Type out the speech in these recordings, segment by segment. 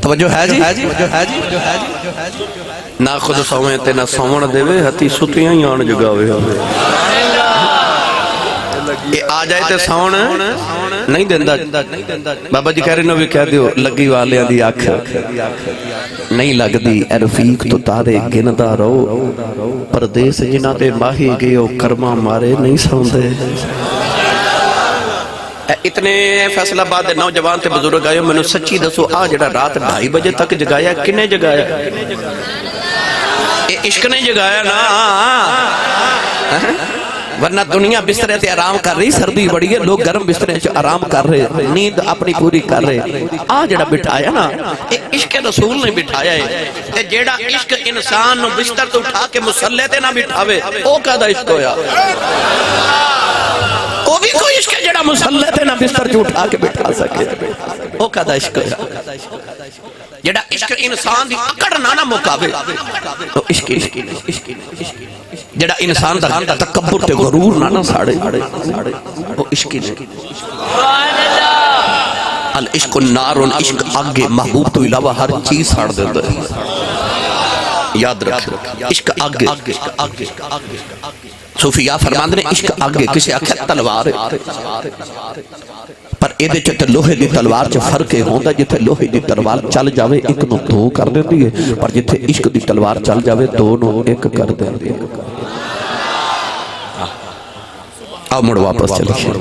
توجہ ہے جی نہ خود سویں تے نہ سومن دے ہتی ستیاں ہی آن جگاوے یہ آ جائے تے سون نہیں دیندہ بابا جی کہہ رہے نو بھی کہہ دیو لگی والے دی آنکھ نہیں لگ دی اے رفیق تو تارے گندہ رہو پردیس جنہ تے ماہی گئے کرما مارے نہیں سوندے اتنے فیصلہ آباد نوجوان تے بزرگ آئے میں نے سچی دسو آ جڑا رات 2:30 بجے تک جگایا کنے جگایا اے عشق نہیں جگایا نا ورنہ دنیا بسترے تے آرام کر رہی سردی بڑی ہے لوگ گرم بسترے سے آرام کر رہے نیند اپنی پوری کر رہے آ جڑا بٹھایا نا اے عشق رسول نے بٹھایا ہے اے جڑا عشق انسان نو بستر تو اٹھا کے مسلح تے نہ بٹھاوے او کہا دا عشق ہویا وہ بھی کوئی عشق ہے جڑا مسلح تے نہ بستر جو اٹھا کے بٹھا سکے وہ کہا دا عشق ہویا جڑا عشق انسان دی اکڑ نانا مقابل تو عشق جڑا انسان دا تکبر تے غرور نانا ساڑے وہ عشق العشق النار عشق آگے محبوب تو علاوہ ہر چیز ساڑ دیتا ہے یاد رکھ عشق آگے صوفیاء فرماندے نے عشق آگے کسی آکھے تلوار پر ایدے چتے لوہے دی تلوار چے فرق ہوندہ جتے لوہے دی تلوار چل جاوے ایک نو دو کر دے دیئے پر جتے عشق دی تلوار چل جاوے دو نو ایک کر دے دیئے آؤ مڑ واپس چلے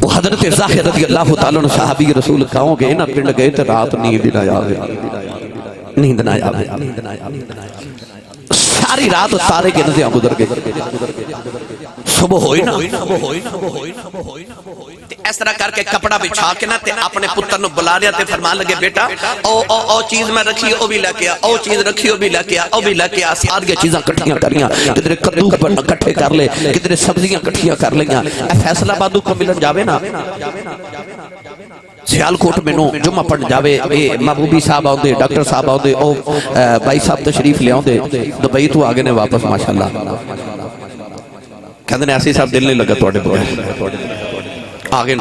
وہ حضرت ظاہر رضی اللہ تعالیٰ نے صحابی رسول کہوں گے نا پنڈ گئے تے رات نیند نہ آوے نیند نہ آوے ساری رات تارے کے نزیاں گزر گئے صبح ہوئی نا اس طرح کر کے کپڑا بچھا کے نا تے اپنے پتر نو بلا لیا تے فرمان لگے بیٹا او چیز میں رکھی او بھی لے آ او چیز رکھی او بھی لے آ ساری چیزاں کٹھیاں کریاں کدھر کدو کٹھے کر لے کدھر سبزیاں کٹھیاں کر لیاں اے فیصلہ آبادو کو ملن جاوے نا سیال کوٹ میں نو جمعہ پڑھ جاوے محبوبی صاحب آؤں دے ڈاکٹر صاحب آؤں دے بھائی صاحب تشریف لے آؤں دے دبئی تو آگے نے واپس ماشاءاللہ کہتے ہیں ایسی صاحب دل نہیں لگا توڑے بوئے آگے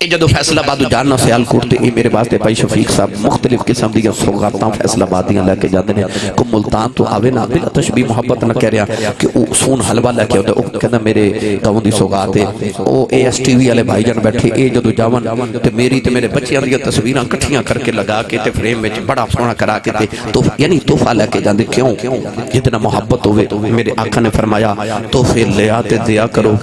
اے جدو فیصلہ آبادو جاننا سیال کوٹتے اے میرے باستے بھائی شفیق صاحب مختلف قسم دیا سوگاتاں فیصلہ آبادیاں لے کے جاندے ہیں کم ملتان تو آوے نا بلا تشبیح محبت نہ کہہ رہا کہ او سون حلوہ لے کے ہوتے کہنا میرے گاؤں دی سوگاتے او اے ایس ٹی وی والے بھائی جان بیٹھے اے جدو جاون تے میری تے میرے بچیاں دیا تصویراں کٹھیاں کر کے لگا کے تے فریم میں بڑا سونا کرا کے تے یعنی تحفہ لے کے جاندے کیوں جتنا محبت ہوئے میرے آقا نے فرمایا تحفے لے آتے دیا کرو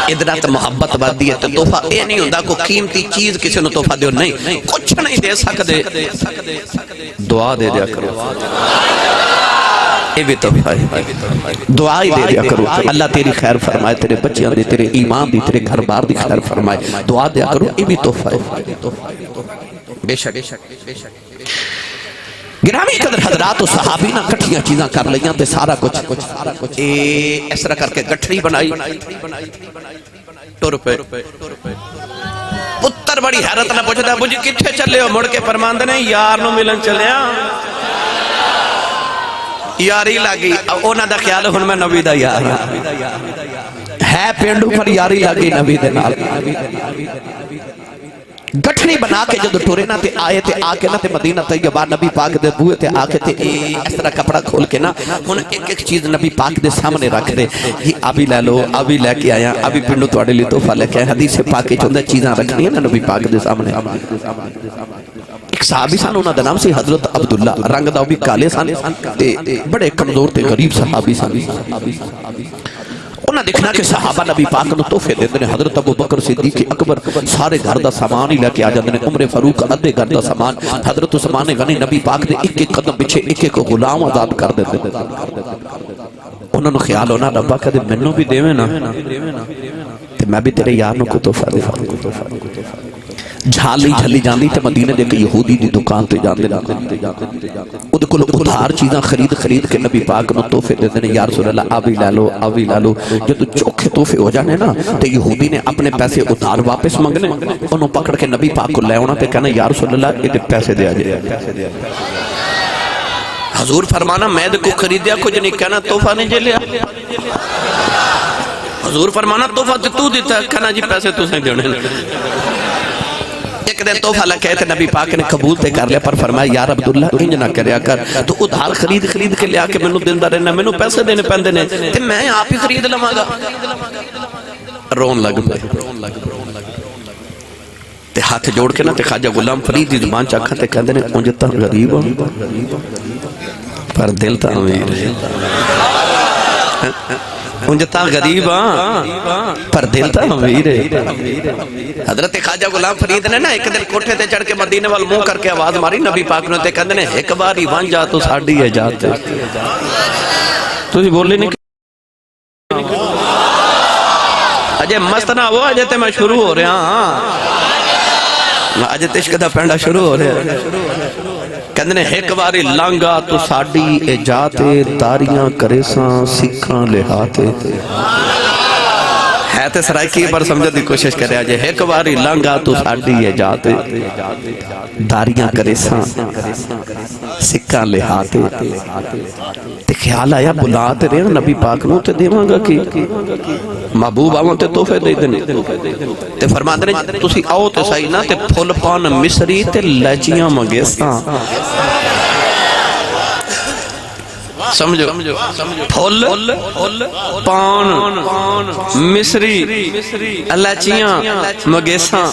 ادرات محبت بادی ہے تو تحفہ اے نہیں ہوندہ کو قیمتی چیز کسی نے تحفہ دیو نہیں کچھ نہیں دے سکتے دعا دے دیا کرو اے بھی تحفہ ہے دعا ہی دے دیا کرو اللہ تیری خیر فرمائے تیرے بچیاں دے تیرے ایمان دی تیرے گھر بار دی خیر فرمائے دعا دیا کرو اے بھی تحفہ ہے بے شک گرامی قدر حضرات و صحابی نہ کٹھیاں چیزاں کر لیاں تے سارا کچھ اس طرح کر کے گٹھڑی بنائی ٹور پہ پتر بڑی حیرت نہ پوچھتا ہے مجھے کتھے چلے ہو مڑ کے فرمان دے یار نو ملن چلے یاری لگی اونا دا خیال ہن میں نبی دا یار ہے پینڈو پر یاری لگی نبی دے نال گٹھڑی بنا کے جدو ٹورے نہ تے آئے تے آکے نہ تے مدینہ طیبہ نبی پاک دے بوئے تے آکے تے اس طرح کپڑا کھول کے نا ہن ایک چیز نبی پاک دے سامنے رکھ دے یہ ابھی لے لو ابھی لے کے آیا ابھی پنڈو توڑے لی تحفہ لے کے آیا حدیث پاک کے چندہ چیزاں رکھنی ہے نا نبی پاک دے سامنے ایک صحابی سان انہا دا نام سے حضرت عبداللہ رنگ دا بھی کالے سان بڑے کمزور تے غریب صحابی سان انہاں دیکھنا کہ صحابہ نبی پاک نو تحفے دیتے ہیں حضرت ابو بکر صدیق اکبر سارے گھر دا سامان ہی لے کے آ جاتے ہیں عمر فاروق ادھے گھر دا سامان حضرت عثمان غنی نبی پاک دے ایک ایک قدم پیچھے ایک ایک غلام آزاد کر دیتے ہیں انہوں نے خیال ہونا ربا کہتے منوں بھی دیویں نا تے میں بھی تیرے یار نو کو تحفہ دے جھالی جھلی جاندی تے مدینے دے کہ یہودی دی دکان تے جاندے او دے کول ادھار چیزاں خرید کے نبی پاک نو تحفے دیندے نے یا رسول اللہ ابھی لے لو جب تو چوکھے تحفے ہو جانے نا تے یہودی نے اپنے پیسے ادھار واپس منگنے انہوں پکڑ کے نبی پاک کو لے ہونا تے کہنا یا رسول اللہ یہ پیسے دیا جائے حضور فرمانا میں دے کو خریدیا کچھ نہیں کہنا تحفہ نہیں جے لیا حضور فرمانا تحفہ تو دیتا ہے، کہنا جی پیسے تو سے دینے۔ ایک دن تحفہ لکھے تھے، نبی پاک نے قبول تے کر لیا، پر فرمایا یار عبداللہ انج نہ کریا کر، تو ادھار خرید کے لیا کے مینوں دیندا رہنا، مینوں پیسے دینے پیندے نے تے میں آپ ہی خرید لواں گا۔ رون لگ پے تے ہاتھ جوڑ کے نا تے خواجہ غلام فرید دی زبان چاکھا تے کہندے نے اونج تاں غریب ہوں پر دل تاں امیر ہے، اونج تاں غریب ہاں پر دل تاں امیر ہے۔ حضرت خواجہ غلام فرید نے نا ایک دن کوٹھے تے چڑھ کے مدینے وال منہ کر کے آواز ماری نبی پاک نے تے کہندے نے ایک باری ون جا تو ساڈی ہے جاتے، تسی بولے نہیں اجے مست نہ ہو، اجے تے میں شروع ہو رہا ہاں، اجے تشک دا پینڈا شروع ہو رہا ہے۔ کہندے نے ایک باری لانگا تو ساڈی اجاتے، داریاں کریساں سکھاں لہاتے، ہے تے سرائکی پر سمجھے دی کوشش کرے آجے ایک باری لانگا تو ساڈی اجاتے، داریاں کریساں سکھاں لہاتے، تے خیال آیا بلاتے رہے نبی پاک نو تے دیواں گا کی محبوب آواں تے تحفے دے دینے تے فرما دے تسی آؤ تے صحیح نا تے پھول پان مصری تے لیچیاں مگیساں، سمجھو پھول پان مصری لیچیاں مگیساں،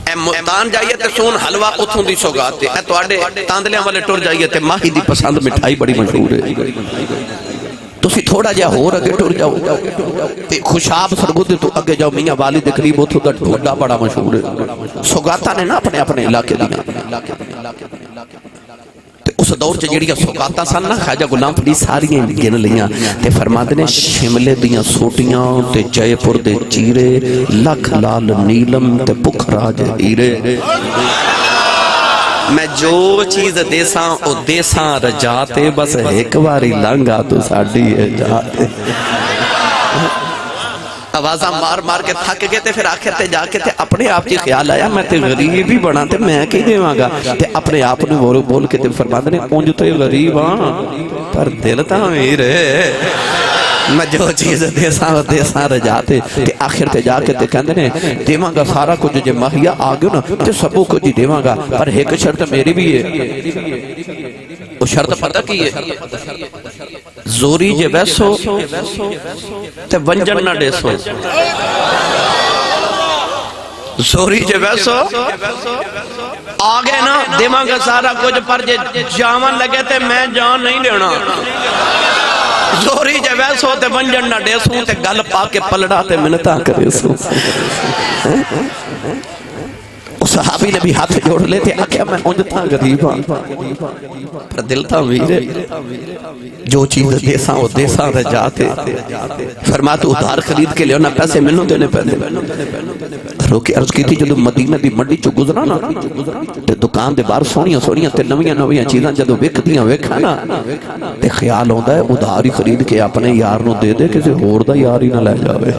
اے ملتان جائیے تے سون حلوہ اتھوں دی سوگاتے، اے تو آڑے تاندلیاں والے ٹور جائیے تے ماہی دی پسند مٹھائی بڑی مشہور ہے، تسی تھوڑا جا ہو رگے ٹور جاؤ تے خوشاب سرگودے تو اگے جاؤ میاں والی دے قریب اتھوں دا ڈھوڈا بڑا مشہور ہے، سوگاتا نے نا اپنے علاقے دیاں اس دور جڑیاں سوگاتا سن نا خواجہ غلام فرید ساریاں گن لیاں تے فرماتے نے شملے دیاں سوٹیاں تے جے پور دے چیرے، لکھ لال نیلم تے پکھراج ہیرے، میں جو چیز دیساں او دیساں رجاتے، بس ایک باری لانگا تو ساڑی ہے جاتے۔ آوازاں مار مار کے تھک گئے تے پھر آخر تے جا کے تے اپنے آپ کی خیال آیا میں تے غریب ہی بنا تے میں کی دیواں گا تے اپنے آپ نے بولو بول کے تے فرماتے نے اونج تے غریب ہاں پر دل تاں امیر ہے، میں جو چیز دیساں رجاتے تے آخر تے جا کے تے کہندے نے دیواں گا سارا کچھ جے مہیا آ گئے نا تے سبو کچھ ہی دیواں گا، پر ایک شرط میری بھی ہے، وہ شرط پتہ کی ہے زوری جے بیسو تے ونجن نہ ڈیسو، زوری جے بیسو آگے نا دیواں گا سارا کچھ، پر جے جاون لگے تے میں جان نہیں لینا، زوری جے بیسو تے ونجن نہ ڈیسو تے گل پا کے پلڑا تے منتاں کریسو۔ صحابی نے بھی ہاتھ جوڑ لیتے آکھیا میں اونج تھا غریب ہاں پر دل تھا امیر ہے، جو چیز دیساں وہ دیساں رجاتے، فرماتے ادھار خرید کے لئے انہاں پیسے منوں دینے پہنے روکی عرض کی تھی جدو مدینہ دی منڈی چو گزرا نا تے دکان دے بار سونیاں تے نویاں چیزاں جدو ویکھدیاں ویکھا نا تے خیال ہوندا ہے ادھار ہی خرید کے اپنے یار نو دے دے کسی ہور دا یار ہی نہ لے جاوے،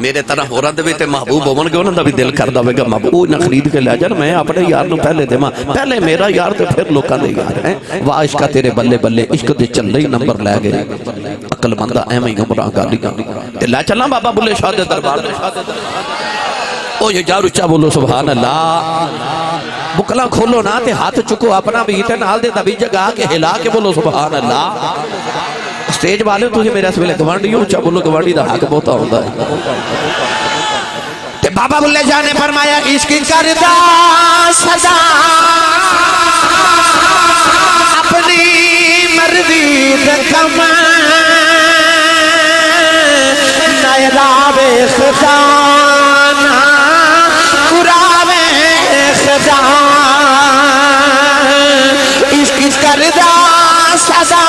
میرے طرح ہو رہا دے تے محبوب ہومن گے انہوں دا بھی دل کر دا گا محبوب نہ خرید کے لے جانا، میں اپنے یار نو پہلے دے ماں پہلے میرا یار تے پھر لوکاں دے یار ہیں، واہ عشقہ تیرے بلے بلے عشق دے چلے ہی نمبر لے گئے، عقل مندہ ایم ہی گمراہ گالیاں تے لے چلنا بابا بلے شاہ دے دربار او یہ جا رچا بولو سبحان اللہ، بکلا کھولو نا تے ہاتھ چکو اپنا بھی تے نال دے دبی جگہ کے ہلا کے بولو سبحان اللہ، سٹیج والے تجھے میرے اس ویلے گوانڈی ہوں چا بولو گوانڈی دا حق بہتا ہوتا ہے تے بابا بلے جانے فرمایا عشق کردہ سزا اپنی مرضی دکم نیراوے خزانہ قراوے خزانہ عشق کردہ سزا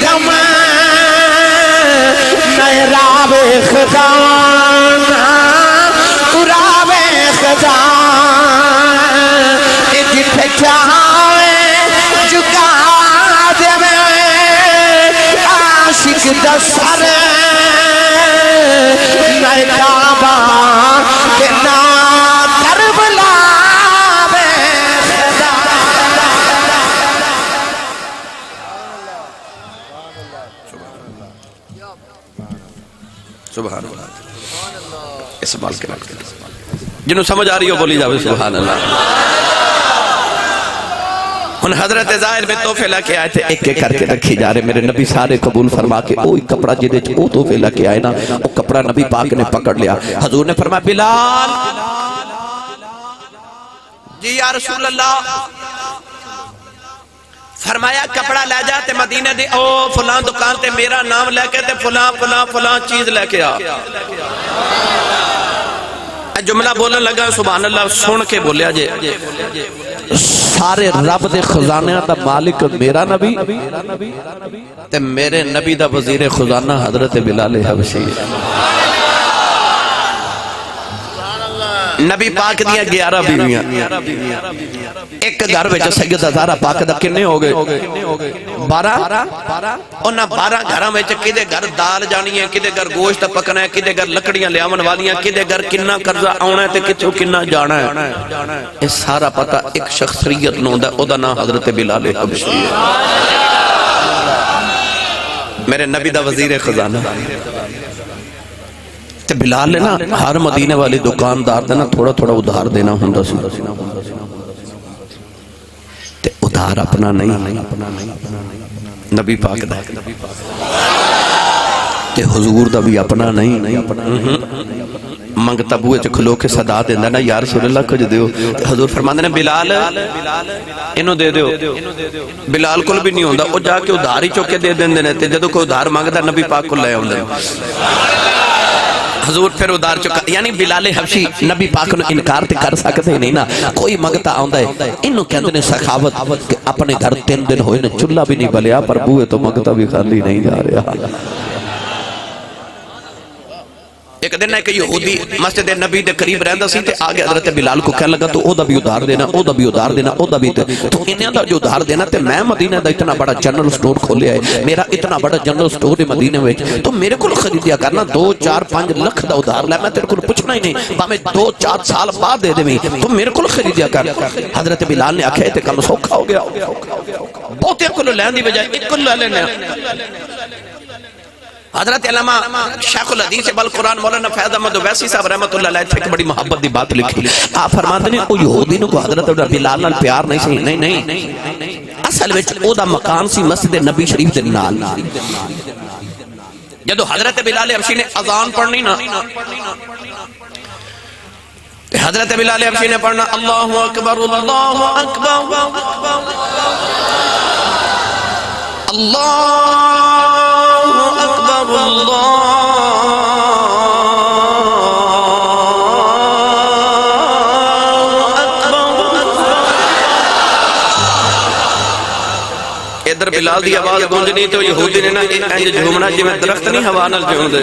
دم نیراوے خزانہ قراوے خزانہ جتھے چاہے جھکا دے عاشق دا سر نہ کعبہ کہ نہ کربلا وے خزانہ سبحان اللہ. اس بال کے رکھ جنہوں سمجھ آ رہی ہو بولی جاوے سبحان اللہ. ان حضرت ظاہر میں تحفے لے کے آئے تھے, ایک ایک کر کے رکھی جا رہے. میرے نبی سارے قبول فرما کے اوہی کپڑا جدے او تحفے لے کے آئے نا, وہ کپڑا نبی پاک نے پکڑ لیا. حضور نے فرمایا بلال جی یا رسول اللہ, فرمایا کپڑا لے جاتے مدینہ دی او فلان دکان تے میرا نام لے کے تے فلان فلان فلان چیز لے کے آ. جملہ بولن لگا سبحان اللہ, سن کے بولیا جے سارے رب دے خزانے دا مالک میرا نبی تے میرے نبی دا وزیر خزانہ حضرت بلال حبشی. نبی پاک دیا 11 بیویاں, ایک گھر وچ سیدہ زہرا پاک دا کنے ہو گئے 12. انہاں 12 گھراں وچ کدے گھر دال جانی ہے, کدے گھر گوشت پکنا ہے, کدے گھر لکڑیاں لیاون والیاں, کدے گھر کنا قرضہ آنا ہے تے کتھوں کنا جانا ہے. یہ سارا پتہ ایک شخصیت نوں دا, او دا نام حضرت بلال حبشی ہے, میرے نبی دا وزیر خزانہ. تے بلال نے نا ہر مدینے والی دکاندار دے نا تھوڑا تھوڑا ادھار دینا ہوندا سی. تے ادھار اپنا نہیں, نبی پاک دا تے حضور دا بھی اپنا نہیں. منگتا بوئے چ کھلو کے صدا دیندا نا یا رسول اللہ کچھ دیو. حضور فرماندے نے بلال اینو دے دیو. بلال کول بھی نہیں ہوندا, او جا کے ادھار ہی چوک کے دے دیندے نے. تے جدوں کوئی ادھار مانگدا نبی پاک کول لے اوندے. حضور پھر ادھار چکا, یعنی بلال حبشی نبی پاک نے انکار تے کر سکتے نہیں نا. کوئی منگتا آندا ہے, انہوں کہندے نے سخاوت کہ اپنے گھر 3 دن ہوئے نے چولہا بھی نہیں بلیا پر بوئے تو منگتا بھی خالی نہیں جا رہا. ایک دن ایک یہودی مسجد نبی دے قریب رہندا سی تے آگے حضرت بلال کو کہنے لگا تو او دا بھی ادھار دینا, او دا بھی ادھار دینا, او دا بھی. تو انہاں دا جو ادھار دینا تے میں مدینہ دا اتنا بڑا جنرل سٹور کھولیا ہے, میرا اتنا بڑا جنرل سٹور ہے مدینہ وچ, تو میرے کول خریدیا کرنا 2-4-5 لاکھ دا ادھار لے, میں تیرے کول پوچھنا ہی نہیں, باویں 2-4 سال بعد دے دیں تو میرے کول خریدیا کر. حضرت بلال نے آکھیا تے کم سوکھا ہو گیا, بہتے کول لین دی بجائے ایک کول لے لینا. حضرت علامہ شیخ الحدیث بالقرآن مولانا فیض احمد ویسی صاحب رحمت اللہ علیہ ایک بڑی محبت دی بات لکھی. آپ فرماتے ہیں او یہودی نو کو حضرت بلال نال پیار نہیں سی, نہیں اصل وچ او دا مکان سی مسجد نبی شریف دے نال. جدو حضرت بلال حبشی نے اذان پڑھنی نا, حضرت بلال حبشی نے پڑھنا اللہ اکبر اللہ اکبر اللہ اکبر اللہ ادھر بلال دی آواز گونجنی تو یہودی نے نا انج جھومنا جی میں درخت نہیں ہوا نال جھوم دے.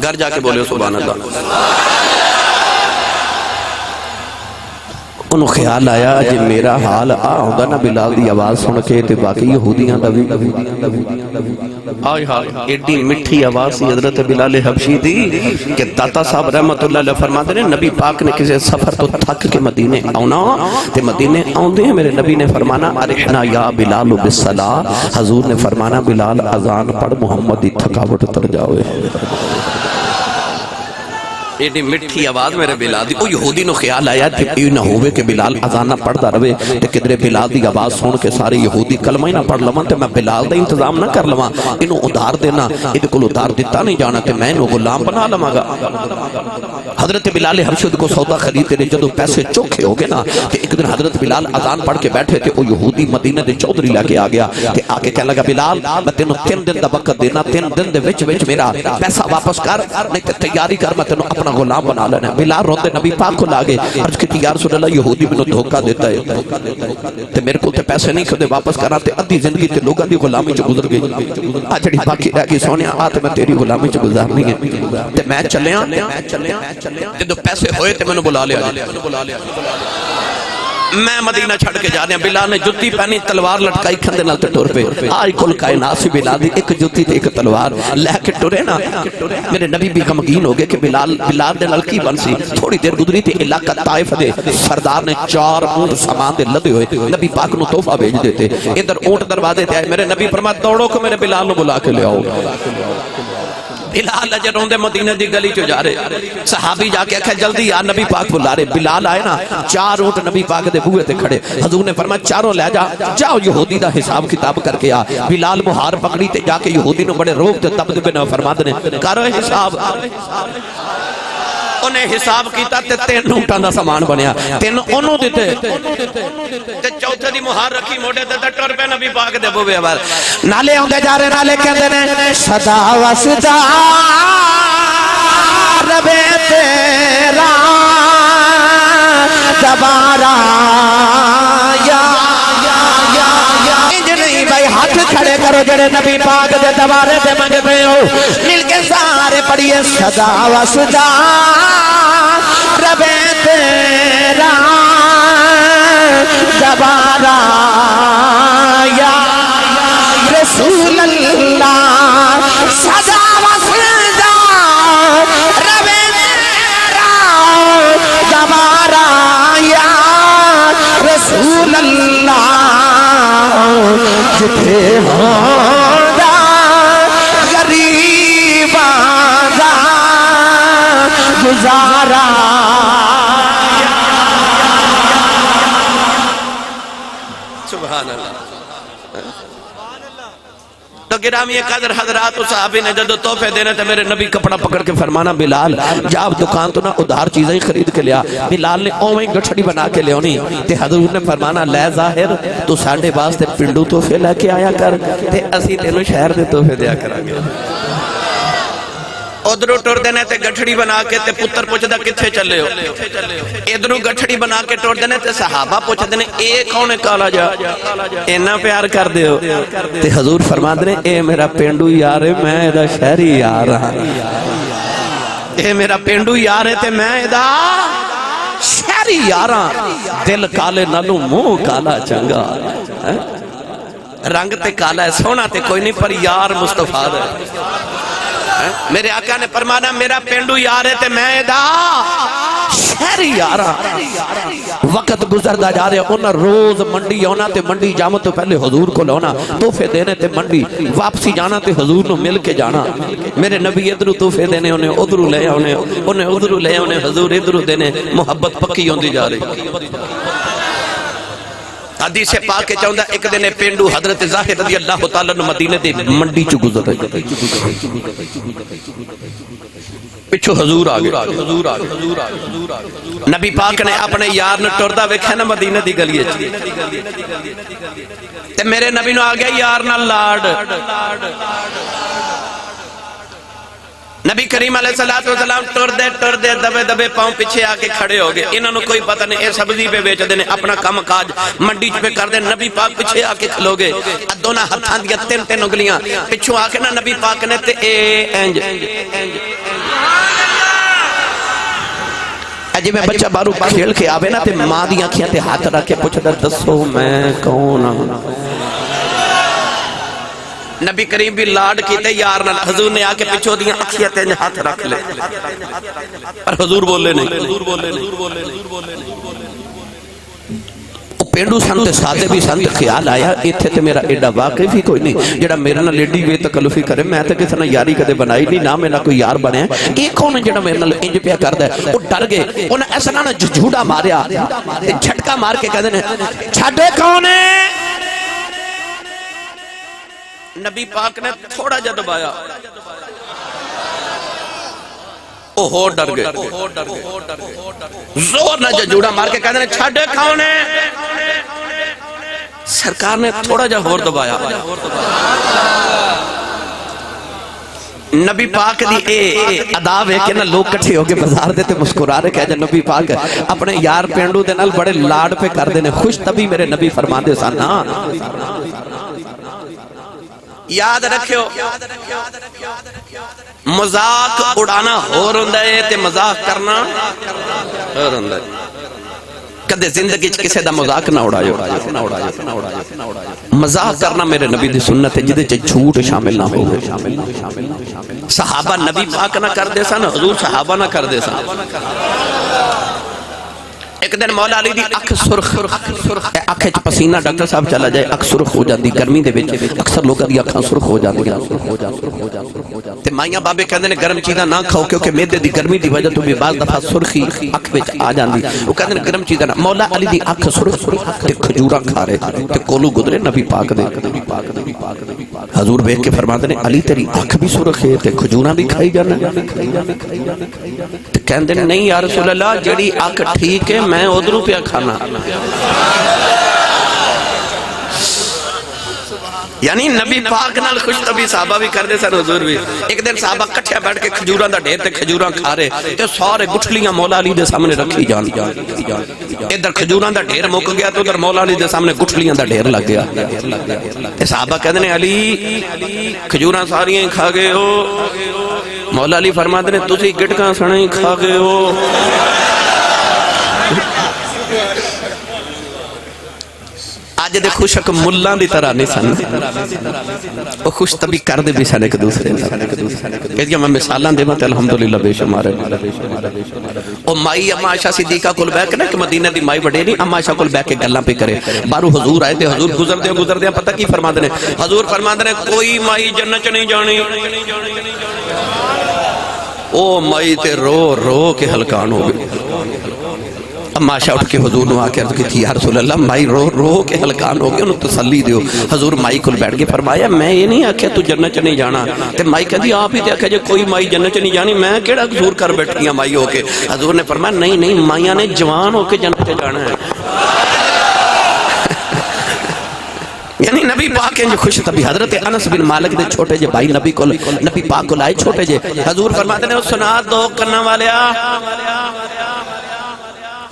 گھر جا کے بولے سبحان اللہ. انہوں خیال آیا جی میرا حال آؤں گا نا بلال دی آواز سن کے تے باقی یہودیاں دا بھی ایڈی مٹھی آواز سی حضرت بلال حبشی دی کہ داتا صاحب رحمت اللہ علیہ فرماتے ہیں نبی پاک نے کسی سفر تو تھک کے مدینے آنا تے مدینے آؤں دے, میرے نبی نے فرمانا ارحنا یا بلال بالصلاۃ, حضور نے فرمانا بلال اذان پڑھ محمد دی تھکاوٹ اتر جاوے. ایڈی مٹھی آواز میرے بلال دی. او یہودی نو خیال آیا کہ یہ نہ ہوئے کہ بلال اذان نہ پڑھدا رہے تے کدھرے بلال دی آواز سن کے سارے یہودی کلمہ ہی نہ پڑھ لواں تے میں بلال دا انتظام نہ کر لواں, اینو ادھار دینا ایدے کول ادھار دتا نہیں جانا تے میں اینو غلام بنا لواں گا. حضرت بلال حبشی کو سودا خریدتے نے, جدوں پیسے چوکھے ہو گئے نا تے ایک دن حضرت بلال اذان پڑھ کے بیٹھے تے او یہودی مدینہ دے چودھری لے کے آ گیا تے آ کے کہنے لگا بلال میں تینوں 3 دن دا وقت دینا, 3 دن دے وچ میرا پیسہ واپس کر نہیں تے تیاری کر, میں تینوں اپنا غلام بنا لینا. بلال روندے نبی پاک کو لاگے عرض کی یا رسول اللہ یہودی منو دھوکہ دیتا ہے تے میرے کو تے پیسے نہیں کھدے واپس کرا تے ادھی زندگی تے لوگاں دی غلامی چ گزر گئی, آ جڑی باقی رہ گئی سونیا آ تے میں تیری غلامی چ گزارنی ہے تے میں چلیاں جدوں پیسے ہوئے تے مینوں بلا لیا. میں مدینہ چھڑ کے جا رہے ہیں. بلال نے جتی پہنی, تلوار لٹکائی کھندے نال تے ٹر پے. آج کل کائنات سی بلال دی ایک جتی تے ایک تلوار لے کے ٹرے نا. میرے نبی بھی غمگین ہو گئے کہ بلال دے نال کی بن سی. تھوڑی دیر گزری تے علاقہ طائف دے سردار نے 4 اونٹ سامان دے لدے ہوئے نبی پاک نو تحفہ بھیج دیتے. ادھر اونٹ دروازے تے آئے, میرے نبی فرمایا دوڑو کہ میرے بلال نو بلا کے لے آؤ. بلال اجے روندے مدینہ دی گلی چ جا رہے. صحابی جا کے آکھا جلدی آ, نبی پاک بلا رہے. بلال آئے نا, 4 اونٹ نبی پاک دے بوئے تے کھڑے. حضور نے فرمایا چاروں لے جا, جاؤ یہودی دا حساب کتاب کر کے آ. بلال مہار پکڑی تے جا کے یہودی نو بڑے روک تے تب دے فرماتے نے کرو حساب. انہیں حساب کیتا تے 3 اونٹاں دا سامان بنیا. 3 انہوں دیتے تے چوتھے دی مہار رکھی موڑے تے ٹر پے نبی پاک دے بوئے بار. نالے ہوندے جا رہے, نالے کہندے نے صدا وسدا ربے تیرا دوبارہ یا انج نہیں بھائی, ہاتھ کھڑے کرو جڑے نبی پاک دے دوبارے دے منگ رہے ہو. مل کے سارے پڑھیے صدا وسدا ربے تیرا دوبارہ یا رسول اللہ. صدا وسدا ربے تیرا دوبارہ یا رسول اللہ. جتھے ہوندہ غریباں دا گزارا. سبحان اللہ. تو گرامی قدر حضرات و صحابی نے جدو تحفے دینے تھے, میرے نبی کپڑا پکڑ کے فرمانا بلال جا اب دکان تو نہ ادھار چیزیں خرید کے لیا. بلال نے اوہیں گٹھڑی بنا کے لے ہونی تے حضور نے فرمانا لے ظاہر تو ساڑھے باز تے پنڈو تحفے لے کے آیا کر تے اسی تینوں شہر دے تحفے دیا کرانگے. ادھروں ٹر دینے تے گٹھڑی بنا کے تے پتر پوچھ دا کتھے چلے ہو. ادھروں گٹھڑی بنا کے ٹر دینے تے صحابہ پوچھ دینے اے کون کالا جا اینا پیار کر دے ہو. تے حضور فرما دینے اے میرا پینڈو یار ہے, میں ایدہ شہری یار ہاں. اے میرا پینڈو یار ہے تے میں ایدہ شہری یار ہاں. دل کالے نالوں منہ کالا چنگا, رنگ تے کالا ہے سونا تے کوئی نہیں, پر یار مصطفیٰ ہے. میرے آقا نے فرمانا میرا پینڈو یار ہے تے میں دا شہری یارا. وقت گزردا جا رہے, انہاں روز منڈی آنا تے منڈی جاما تو پہلے حضور کو لانا, تحفے دینے تے منڈی واپسی جانا تے حضور نو مل کے جانا. میرے نبی ادھرو تحفے دینے انہیں ادھرو لے آنے, انہیں ادھرو لے آنے, حضور ادھرو دینے. محبت پکی ہوندی جا رہی. حدیث پاک کے چاہندہ ایک دن پینڈو حضرت ظاہر رضی اللہ تعالیٰ نے مدینہ دے منڈی چو گزر رہی. پچھو حضور آگے. نبی پاک نے اپنے یار نے ٹردہ ویکھا نا مدینہ دی گلی ہے. تے میرے نبی نے آگیا یار نہ لاڑ. نبی کریم علیہ السلام ٹر دے دبے دبے پاؤں پچھے آکے کھڑے ہو گئے. انہوں نے کوئی پتہ نہیں, اے سبزی پہ بیچ دینے, اپنا کام کاج منڈی پہ کر دے. نبی پاک پچھے آکے کھلو گئے, دونہ ہتھاں دیا 3 انگلیاں پچھو آکے نا نبی پاک نے تے اے انج اجی میں بچہ بارو کھیل کے آوے نا تے ماں دی آنکھیاں تے ہاتھ رکھ کے پوچھ در دسو میں کون ہوں. نبی کریم بھی لاڈ کیتے یار نہ. حضور نے آکے پچھو دیا اکھیاں تے ہاتھ رکھ لے, پر حضور بولے نہیں. پینڈو سنتے سادے بھی سنتے خیال آیا ایتھے تے میرا ایڈا واقعی بھی کوئی نہیں جڑا میرا نہ لیڈی وے تکلفی کرے. میں تے کسی نہ یاری کدے بنائی نہیں, نہ میرا کوئی یار بنے ہیں. ایک کون ہے جڑا میرے نہ انج پیا کر دے. وہ ڈر گئے, انہیں ایسا نہ جھوڑا ماریا, جھٹکا مار کے کہتے ہیں چھڑے کون ہے. نبی پاک نے تھوڑا جا دبایا, اوہو ڈر گئے. زور نہ جھوڑا مار کے کہتے ہیں چھڑے کون ہے. سرکار نے تھوڑا جا ہور دبایا. نبی پاک دی اے عداب ہے کہ نا لوگ کٹھے ہو کے بازار دیتے مسکرا رہے, کہہ جا نبی پاک اپنے یار پینڈو دے نال بڑے لاڈ پہ کر دینے. خوش تبھی میرے نبی فرما دے سانا یاد رکھو, مذاق اڑانا ہو رہا ہے تے مذاق کرنا ہو رہا ہے. کدے زندگی چ کسے دا مذاق نہ اڑایو مذاق کرنا میرے نبی دی سنت ہے جدے چ جھوٹ شامل نہ ہو صحابہ نبی پاک نہ کر دے سن حضور صحابہ نہ کر دے سن ایک دن مولا علی دی اکھ سرخ اکھ چ پسینہ ڈاکٹر صاحب چلا جائے اکھ سرخ ہو جاندی گرمی دے وچ اکثر لوکاں دی اکھاں سرخ ہو جاندیاں تے مائیاں بابے کہندے نے گرم چیزاں نہ کھاؤ کیونکہ معدے دی گرمی دی وجہ تو بھی بعض دفعہ سرخی اکھ وچ آ جاندی وہ کہندے نے گرم چیزاں نہ مولا علی دی اکھ سرخ تے کھجوراں کھا رہے تے کولو گزرے نبی پاک دے حضور دیکھ کے فرماتے نے علی تیری اکھ بھی سرخ ہے تے کھجوراں بھی کھائی جانا تے کہندے نے نہیں یا رسول اللہ جڑی اکھ ٹھیک ہے میں ادھروں پہ کھانا یعنی نبی پاک نال خوش طبی صحابہ بھی کر دے سن حضور بھی ایک دن صحابہ کٹھے بیٹھ کے کھجوراں دا ڈھیر تے کھجوراں کھا رہے تے سارے گٹھلیاں مولا علی دے سامنے رکھی جان ادھر کھجوراں دا ڈھیر مک گیا تو ادھر مولا علی دے سامنے گٹھلیاں دا ڈھیر لگ گیا تے صحابہ کہندے نے علی کھجوراں ساریاں کھا گئے ہو مولا علی فرماتے نے تسی گٹکاں سنے کھا گئے ہو آج دے خوشک ملان دی طرح نہیں سن وہ خوش طبی کر دے بھی سن ایک دوسرے کہ میں مثالان دے مت الحمدللہ بے شمارے او مائی اما عائشہ صدیقہ کل بیک نا کہ مدینہ دی مائی بڑے نہیں اما عائشہ کل بیک کے گلاں پہ کرے بارو حضور آئے تھے حضور گزر دیا پتہ کی فرما دے حضور فرما دے کوئی مائی جنت نہیں جانی او مائی تے رو رو کے ہلکان ہو گئی اما عائشہ اٹھ کے حضور نے آکے عرض کی تھی یا رسول اللہ مائی رو رو کے ہلکان ہو گئے انہوں تسلی دیو حضور مائی کل بیٹھ کے فرمایا میں یہ نہیں آکھیا تو جنت چ نہیں جانا تے مائی کہتی آپ ہی تے آکھیا جے کوئی مائی جنت چ نہیں جانی میں کیڑا قصور کر بیٹھی ہوں مائی ہو کے حضور نے فرمایا نہیں مائیاں نے جوان ہو کے جنت چ جانا ہے یعنی نبی پاک ہیں جو خوش طبی حضرت انس بن مالک دے چھوٹے جے بھائی نبی پاک کو لائے چھوٹے جے حضور فرماتے ہیں سنا دو کنہ والیا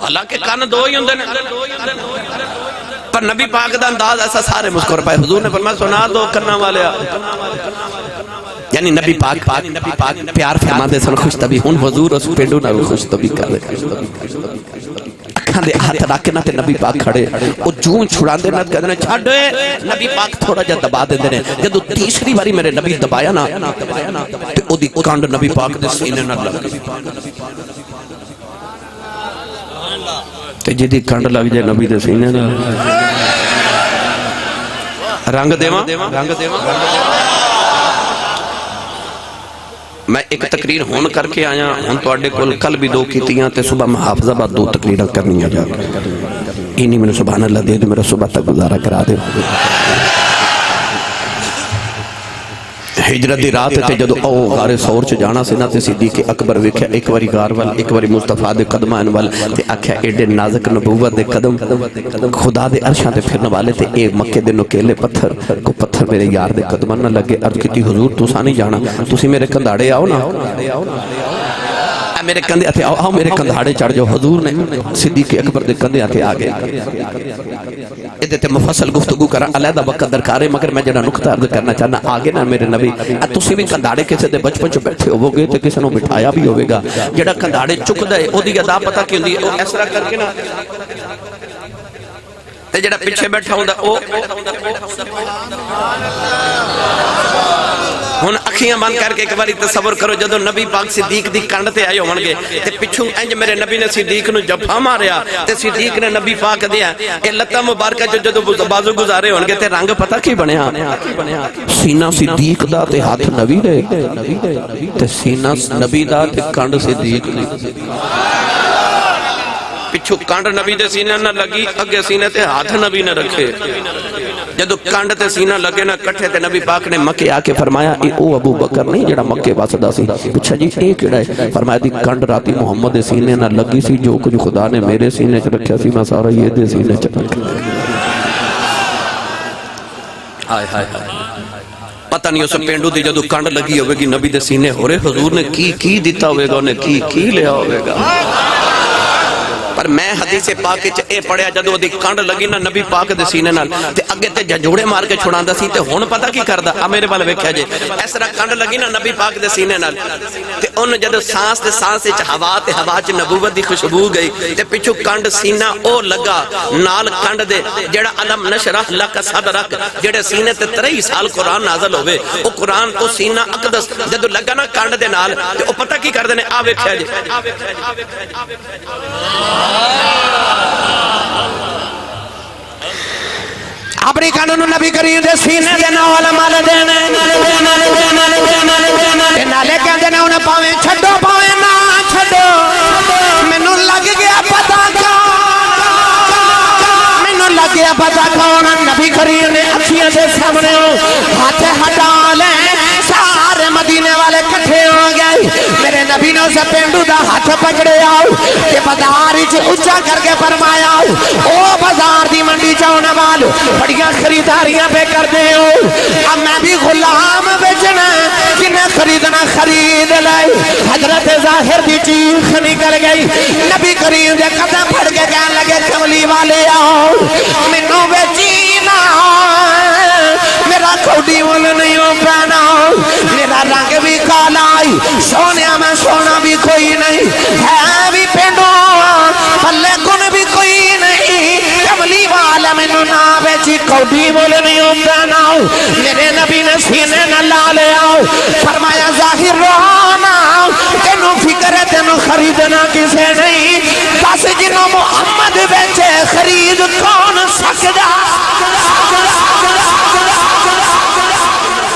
حالانکہ کان دو ہی ہوندے نے پر نبی پاک دا انداز ایسا سارے مسکر پائے حضور نے فرمایا سنا دو کنہ والیا یعنی نبی پاک پیار فرما دے سن خوش طبی ہن حضور اس پینڈو نہ خوش طبی کر دے اکھاں دے ہاتھ رکھ کے تے نبی پاک کھڑے او جون چھڑا دے نہ کہندے نے چھڈ نبی پاک تھوڑا جا دبا دیندے نے جدوں تیسری باری میرے نبی دبایا نا تے او دی کنڈ نبی پاک دے سینے نال لگ گئی تے جدی کنڈ لگ جائے نبی دے سینے نال رنگ دیواں میں ایک تقریر ہون کر کے آیا ہون تو اڈے کل کل بھی دو کیتیاں تے صبح محافظہ بعد دو تقریرہ کرنی ہے جا انہی میں نے سبحان اللہ دے دے میرا صبح تک گزارا کرا دے ہجرت دی رات تے جدو او غار سور چ جانا سی نا تے صدیق اکبر ویکھیا ایک واری غار وال ایک واری مصطفیٰ دے قدماں وال تے آکھیا ایڈے نازک نبوت دے قدم خدا دے عرشاں تے پھرن والے تے اے مکے دے نکیلے پتھر میرے یار دے قدماں نہ لگے عرض کیتی حضور تساں نہیں جانا تسی میرے کندھاڑے آؤ نا میرے کندھے آتے آؤ میرے کندھاڑے چڑھ جاؤ حضور نے صدیق اکبر دے کندھے آتے آگے ادھے تے مفصل گفتگو کرا علیحدہ وقت درکارے مگر میں جنہا نکتہ عرض کرنا چاہنا آگے نا میرے نبی تسی بھی کندھاڑے کسے دے بچپن چو بیٹھے ہوو گے تے کسے نو بٹھایا بھی ہوئے گا جڑا کندھاڑے چک دے او دی ادا پتہ کیوں دی او ایسرا کر کے نا تے جڑا پیچھے بیٹھا ہوں دا او ہن اکھیاں بند کر کے ایک باری تصور کرو جدو نبی پاک صدیق دی کنڈ تے آئے ہونگے تے پچھوں انج میرے نبی نے صدیق نو جفا ماریا تے صدیق نے نبی پاک دیا اے لتا مبارکہ جو جدو بازو گزارے ہونگے تے رنگ پتہ کی بنیا سینہ صدیق دا تے ہاتھ نبی دے تے سینہ نبی دا تے کنڈ صدیق دی پچھو کنڈ نبی دے سینہ نہ لگی اگے سینہ تے ہاتھ نبی نہ رکھے جدو کنڈ تے سینہ لگے نہ کٹھے تے نبی پاک نے مکے آکے فرمایا اے او ابو بکر نہیں جڑا مکے واسدہ سی پچھا جی اے کیڑا ہے فرمایا دی کنڈ راتی محمد دے سینے نہ لگی سی جو کچھ خدا نے میرے سینے چ رکھیا سی میں سارا یہ دے سینے چ رکھیا ہائے ہائے پتہ نہیں اس پینڈو دی جدو کنڈ لگی ہوئے گی نبی دے سینے ہو رہے حضور نے کی دیتا ہوئے گا انہیں کی لیا ہوئے گا پر پر میں حدیث پاک وچ اے پڑھیا جدوں اودی کنڈ لگی نا نبی پاک دے سینے نال تے اگے تے جھنجوڑے مار کے چھڑاندا سی تے ہن پتہ کی کردا آ میرے ول ویکھیا جے اس طرح کنڈ لگی نا نبی پاک دے سینے نال تے اون جدوں سانس تے سانس وچ ہوا تے ہوا وچ نبوت دی خوشبو گئی تے پچھو کنڈ سینہ او لگا نال کنڈ دے جڑا علم نشرح لک صدرک جڑے سینے تے 23 سال قرآن نازل ہوئے او قرآن او سینہ اقدس جدوں لگا نا کنڈ دے نال تے او پتہ کی کردے نے آ ویکھیا جے اپنی قانون نبی کریم دے سینے دے نال مال دینے نالے کہندے نے انہیں پاویں چھڈو پاویں نہ چھڈو مینوں لگ گیا پتہ لگ گیا پتہ کون نبی کریم نے اکھیاں دے سامنے ہاتھ ہٹا لے سارے مدینے والے کٹھے ہو گئے میرے نبی نے اسے پینڈو دا ہاتھ پکڑے آؤ کہ بازار وچ اونچا کر کے فرمایا او بازار دی منڈی چاؤنے والو بڑیاں خریداریاں پہ کر دے ہو اب میں بھی غلام بیچنا جنہیں خریدنا خرید لائے حضرت ظاہر دی چیخ نکل گئی نبی کریم دے قدم پھڑ کے کہنے لگے کملی والے آؤ منو بیچینا میرا کھوڑی مول نہیں ہو پہنا میرا رنگ بھی کالائی سونیا میں سونا بھی کوئی نہیں ہے بھی پینڈو پلے کن بھی کوئی نہیں کملی والا منو نہ بیچی کھوڑی مول نہیں ہو پہنا میرے نبی نے سینے نہ لالے آؤ فرمایا ظاہر رونا تینو فکر ہے تینو خریدنا کسے نہیں بس جنہوں محمد بیچے خرید کون سکدا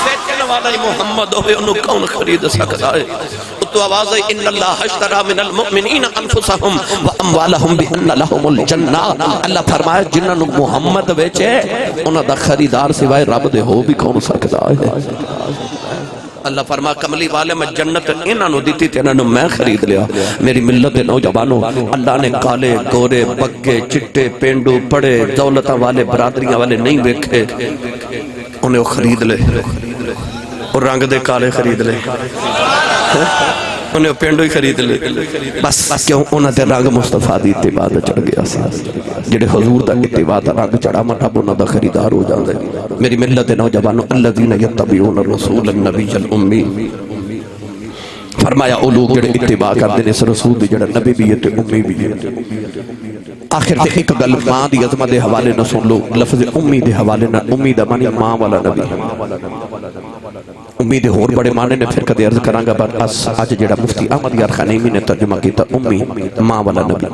بیچنے والا محمد ہوئے انہوں کون خرید سکتا ہے تو آواز ہے ان اللہ اشترى من المؤمنین انفسهم واموالهم بان لهم الجنہ اللہ فرمایا جنہوں محمد بیچے انہوں دا خریدار سوائے رب دے ہو بھی کون سکتا ہے اللہ فرما کملی والے میں جنت انہوں دیتی تھی انہوں میں خرید لیا میری ملت نوجوانوں اللہ نے کالے گورے بگے چٹے پینڈو پڑے دولتہ والے برادریاں والے نہیں بیکھے انہیں خرید لے اور رنگ دے کالے خرید لے انہیں پینڈو ہی خرید لے بس کیوں انہیں تے رنگ مصطفیٰ دی اتباع چڑھ گیا سی جڑے حضور دا اتباع رنگ چڑھا مطلب انہوں دا خریدار ہو جاندے میری ملت نوجوانوں الذین یتبعون الرسول النبی الامی فرمایا او لوگ جڑے اتباع کردے نے اس رسول دی جڑا نبی بھی ہے تے امی بھی ہے آخر تے ایک گل ماں دی عظمت دے حوالے نہ سن لو لفظ امی دے حوالے نہ امی دا معنی ماں والا نبی امید ہور بڑے معنی نے پھر کدے عرض کرانگا بس آج جڑا مفتی احمد یار خانیمی نے ترجمہ کیتا امی ماں والا نبی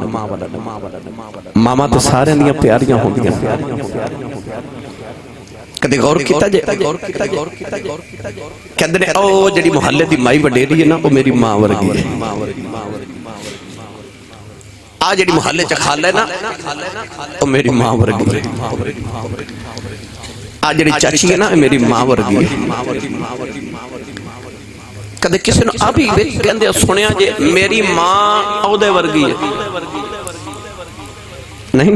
ماما تے سارے دیا پیاریاں ہوں دیا کدے غور کیتا جے کہندے نے او جڑی محلے دی مائی وڈیری ہے نا وہ میری ماں ورگی ہے آ جڑی محلے چ خالہ ہے نا وہ میری ماں ورگی ہے آج جڑی چاچی ہے نا میری ماں ورگی ہے کدے کسی نے ابھی کہندے سنیا جے میری ماں اودے ورگی ہے نہیں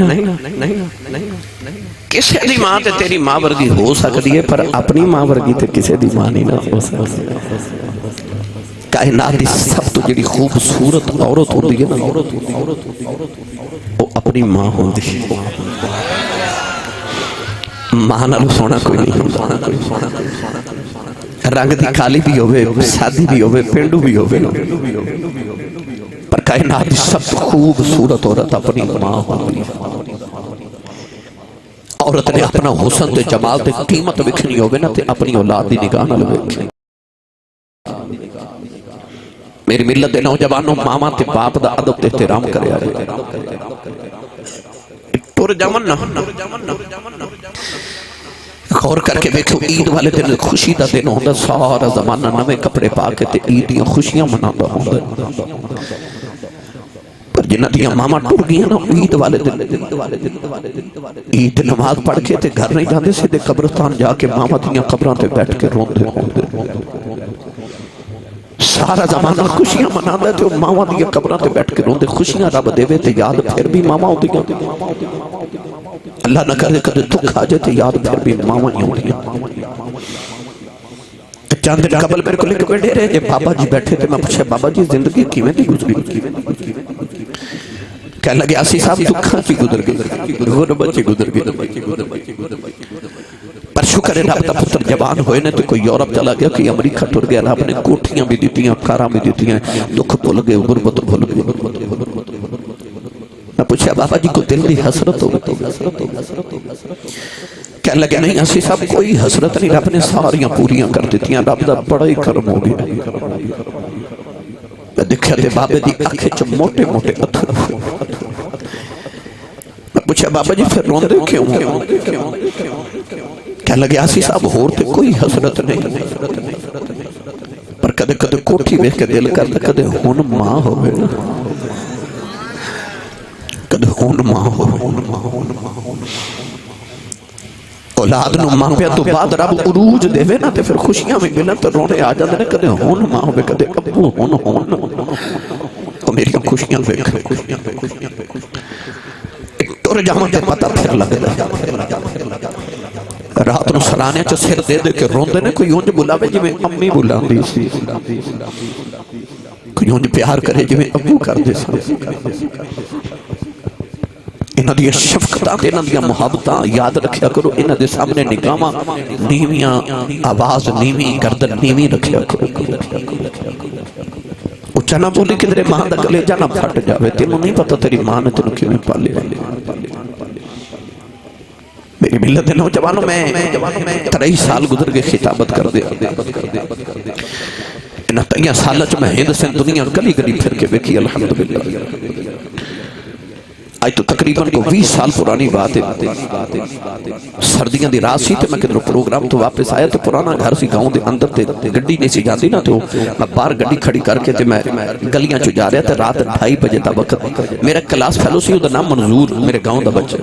کسی دی ماں تے تیری ماں ورگی ہو سکتی ہے پر اپنی ماں ورگی تے کسی دی ماں نہیں نہ ہو سکتی کائنات دی سب تو جڑی خوبصورت عورت ہوتی ہے نا وہ اپنی ماں ہوتی ہے ماں نالو سونا کوئی نہیں ہوتا رنگ دی کالی بھی ہوئے سادی بھی ہوئے پینڈو بھی ہوئے پر کائنات دی سب خوبصورت عورت اپنی ماں ہوتی ہے عورت نے اپنا حسن تے جمال تے قیمت وکھنی ہوئے نا تے اپنی اولاد دی نگاہ نہ لگے میری ملت دے نوجوانوں ماما تے باپ دا ادب تے احترام کرے آئے ٹور جامن نہ غور کر کے دیکھو عید والے دن خوشی دا دن ہوندہ سارا زمانہ نوے کپڑے پاکے تے عیدیاں خوشیاں مناتا ہوندہ پر جنہ دیا ماما ٹور گیا نا عید والے دن عید نماز پڑھ کے تے گھر نہیں جاندے سیدھے قبرستان جا کے ماما دیا قبران تے بیٹھ کے روندے ہوندے سارا زمانہ خوشیاں مناتا تے ماما دیا قبران تے بیٹھ کے روندے خوشیاں رب دے تے یاد پھر بھی ماما ہوتی گیا اللہ نہ کرے کدے دکھ آ جائے یاد پھر بھی ماما ہی ہوتی چند دن قبل میرے کو لے کے بیٹھے رہے جب بابا جی بیٹھے تھے میں پوچھے بابا جی زندگی کیویں دی گزری کہنے لگے آسی صاحب دکھاں چی گزر گئے غربت چی گزر گئے پر شکر ہے رب دا پتر جوان ہوئے نے تو کوئی یورپ چلا گیا کوئی امریکہ ٹر گیا رب نے کوٹھیاں بھی دیتی ہیں کاراں بھی دیتی ہیں دکھ بھول گئے غربت بھول گئے میں پوچھا بابا جی کو دل دی حسرت ہو کہنے لگے نہیں آسی صاحب کوئی حسرت نہیں رب نے ساریاں پوریاں کر دیتی ہیں رب دا بڑا ہی کرم ہو گیا میں دیکھا تے بابے دی آنکھیں چ موٹے موٹے اتھر میں پوچھا بابا جی پھر روندے کیوں کہنے لگے آسی صاحب ہور تے کوئی حسرت نہیں پر کدے کدے کوٹھی بیٹھ کے دل کرتا کدے ہون ماں ہوئے کدے ہون ماں ہوئے اولاد نو ماں پہ تو بعد رب عروج دے وے نا تے پھر خوشیاں میں ملن تو رونے آ جاندے نے کدے ہون ماں ہوئے کدے ابو ہون تو میری خوشیاں دیکھ ٹر جاواں تے پتہ پھر لگدا رات نو سرانے چ سر دے دے کے روندے نے کوئی اونج بلاوے جی میں امی بلاندی سی کوئی اونج پیار کرے جی میں ابو کر دے سی انہاں دی شفقتاں تے انہاں دی محبتاں یاد رکھیا کرو انہاں دے سامنے نگاہاں نیویاں آواز نیوی گردن نیوی رکھیا کرو اچھا نہ بولی کہ تیرے ماں دا کلیجہ نہ پھٹ جاوے تینوں نہیں پتا تیری ماں نے تینوں کیوں پالے میری ملت نوجوانوں میں 23 سال گزر کے خطابت کر دے انہاں 23 سالہ چ میں ہند سن دنیا گلی گلی پھر کے بیکی الحمدللہ آج تو تقریباً کو 20 سال پرانی بات ہے سردیاں دی رات سی تے میں کدھر پروگرام تو واپس آیا تو پرانا گھر سی گاؤں دے اندر تے گڈی نہیں سی جاندی نا تو میں باہر گڈی کھڑی کر کے تے میں گلیاں چو جا رہا تھا رات 2:30 بجے دا وقت میرا کلاس فیلو سی دا نام منظور میرے گاؤں دا بچہ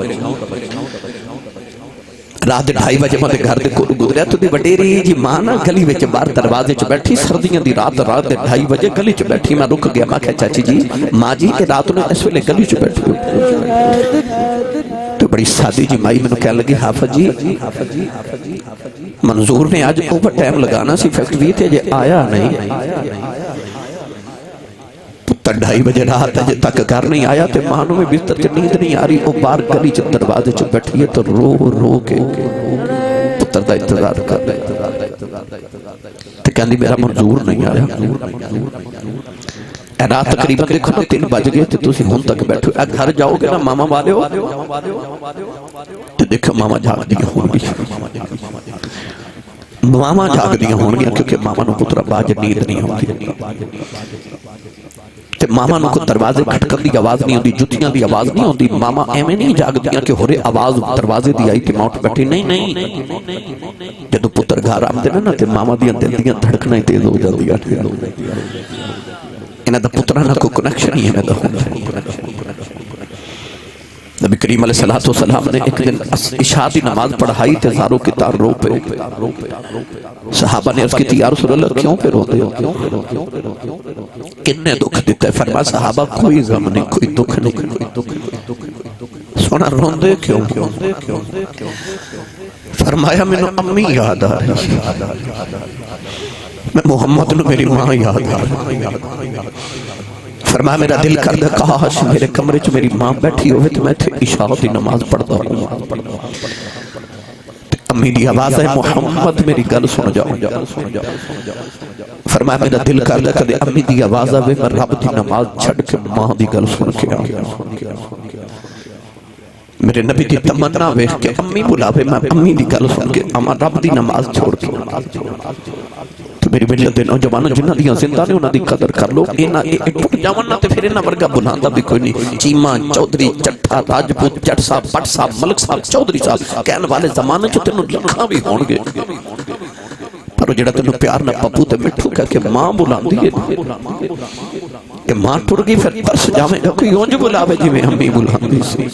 رات 2:30 بجے میں گھر دے کول گزریا تو دی وڈیری جی ماں نا گلی وچ باہر دروازے چ بیٹھی سردیاں دی رات 2:30 بجے گلی چ بیٹھی میں رک گیا میں کہا چاچی جی ماں جی کہ رات نو اس ویلے گلی چ بیٹھی تو بڑی سادی جی مائی میں کہنے لگی حافظ جی منظور نے آج اوور ٹائم لگانا سی فیکٹری تے جے آیا نہیں پتر 2:30 بجے رات ہے تک گھر نہیں آیا تے مانوں میں بستر چ نیند نہیں آ رہی وہ باہر گلی چ دروازے چ بیٹھی ہے تو رو رو کے پتر دا انتظار کر رہے تے کہندی میرا منظور نہیں آیا اے رات تقریباً دیکھو نا 3 بج گئے تے تسی ہن تک بیٹھو اے گھر جاؤ گے نا ماما والے ہو تے دیکھو ماما جاگ دیا ہون گی ماما جاگ دیا ہون گیا کیونکہ ماما نو پتر باج نیند نہیں ہوتی تے ماما نو کو دروازے کھٹکن دی آواز نہیں ہوندی جتیاں دی آواز نہیں ہوندی ماما ایویں نہیں جاگ دیا کہ ہورے آواز دروازے دی آئی تے ماں اٹھ بیٹھی نہیں جدوں پتر گھر آندے نا تے ماما دیاں دل دیاں دھڑکناں تیز ہو جاندیاں انہاں دا پتراں نال کوئی کنیکشن ہی انہاں دا نبی کریم علیہ السلام نے ایک دن عشاء دی نماز پڑھائی تے زاروں کی تار رو پہ صحابہ نے عرض کی تھی یا رسول اللہ کیوں پہ روتے ہو کتنے دکھ دیتا ہے فرما صحابہ کوئی غم نہیں کوئی دکھ نہیں سونا روندے کیوں فرمایا میں نے امی یاد آ رہی میں محمد نے میری ماں یاد آ رہی فرمایا میرا دل کر دے کاش میرے کمرے چ میری ماں بیٹھی ہوئے تو میں تھے عشاء دی نماز پڑھتا ہوں امی دی آواز ہے محمد میری گل سن جاؤ فرمایا میرا دل کر دے کدے امی دی آواز آوے میں رب دی نماز چھڑ کے ماں دی گل سن کے آیا میرے نبی دی تمنا ویکھ کے امی بلاوے میں امی دی گل سن کے اما رب دی نماز چھوڑ کے تو میری ملت دے نوجوانوں جنہاں دیاں زندہ نے انہاں دی قدر کر لو انہاں ٹوٹ جاون نہ تے پھر انہاں ورگا بلاندا بھی کوئی نہیں چیمہ چودھری چٹھا راجپوت جٹ صاحب بٹ صاحب ملک صاحب چودھری صاحب کہن والے زمانے چ تینوں لکھاں بھی ہون گے پر جڑا تینوں پیار نہ پپو تے مٹھو کہہ کے ماں بلاندی ہے کہ ماں ٹر گئی پھر ترس جاویں گا کوئی اونج بلاوے جی میں امی بلاندی سی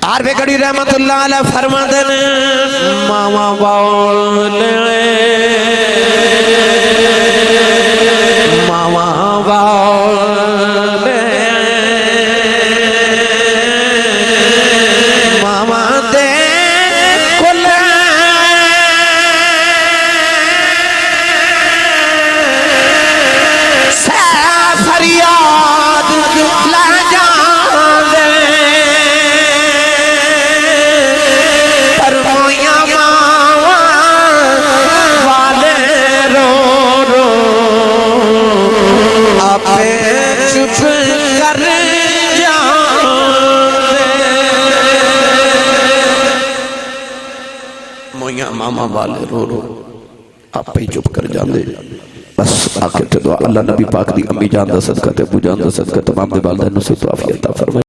عارف گڑی رحمت اللہ علیہ فرما دینے ماما باولے ماما باولے ماما دے کلے سے فریاد میاں ماما والے رو رو آپ پہ چپ کر جاندے بس آخر تے دعا اللہ نبی پاک دی امی جان دا صدقہ تے ابو جان دا صدقہ تمام دے والدین نصیب و عافیت عطا فرمائے